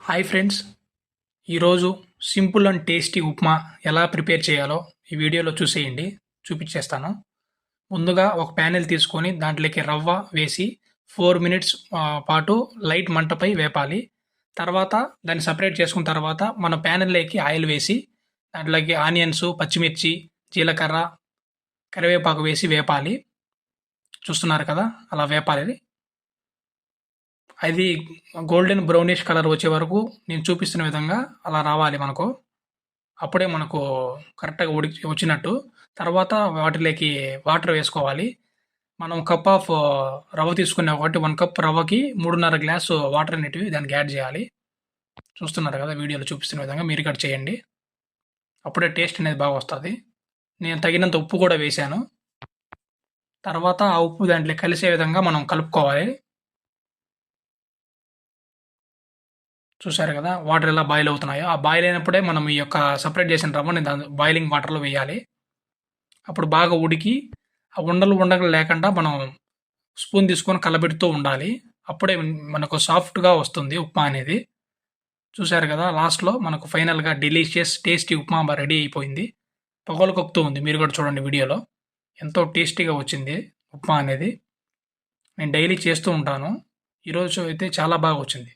Hi friends, ఈరోజు simple and tasty upma ఎలా prepare చేయాలో ఈ వీడియోలో చూసేయండి. చూపించేస్తాను. ముందుగా ఒక ప్యానెల్ తీసుకొని దాంట్లోకి రవ్వ వేసి 4 మినిట్స్ పాటు లైట్ మంటపై వేపాలి. తర్వాత దాన్ని సపరేట్ చేసుకున్న తర్వాత మన ప్యానెల్లోకి ఆయిల్ వేసి దాంట్లోకి ఆనియన్స్, పచ్చిమిర్చి, జీలకర్ర, కరివేపాకు వేసి వేపాలి. చూస్తున్నారు కదా, అలా వేపాలి. అది గోల్డెన్ బ్రౌనిష్ కలర్ వచ్చే వరకు నేను చూపిస్తున్న విధంగా అలా రావాలి మనకు. అప్పుడే మనకు కరెక్ట్‌గా వచ్చినట్టు. తర్వాత వాటిలోకి వాటర్ వేసుకోవాలి. మనం కప్ ఆఫ్ రవ్వ తీసుకున్నాం కాబట్టి 1 కప్ రవ్వకి 3:30 గ్లాసు వాటర్ అనేటివి దానికి యాడ్ చేయాలి. చూస్తున్నారు కదా, వీడియోలో చూపిస్తున్న విధంగా మీరు కూడా చేయండి. అప్పుడే టేస్ట్ అనేది బాగా వస్తది. నేను తగినంత ఉప్పు కూడా వేశాను. తర్వాత ఆ ఉప్పు దాంట్లో కలిసే విధంగా మనం కలుపుకోవాలి. చూసారు కదా, వాటర్ ఎలా బాయిల్ అవుతున్నాయో, ఆ బాయిల్ అయినప్పుడే మనం ఈ యొక్క సెపరేట్ చేసిన రవ్వని దాని బాయిలింగ్ వాటర్‌లో వేయాలి. అప్పుడు బాగా ఉడికి ఆ ఉండలు లేకుండా మనం స్పూన్ తీసుకొని కలబెడుతూ ఉండాలి. అప్పుడే మనకు సాఫ్ట్‌గా వస్తుంది ఉప్మా అనేది. చూసారు కదా, లాస్ట్‌లో మనకు ఫైనల్‌గా డెలీషియస్ టేస్టీ ఉప్మా రెడీ అయిపోయింది. పొగలు ఉంది. మీరు కూడా చూడండి వీడియోలో. ఎంతో టేస్టీగా వచ్చింది ఉప్మా అనేది. నేను డైలీ చేస్తూ ఉంటాను. ఈరోజు అయితే చాలా బాగా వచ్చింది.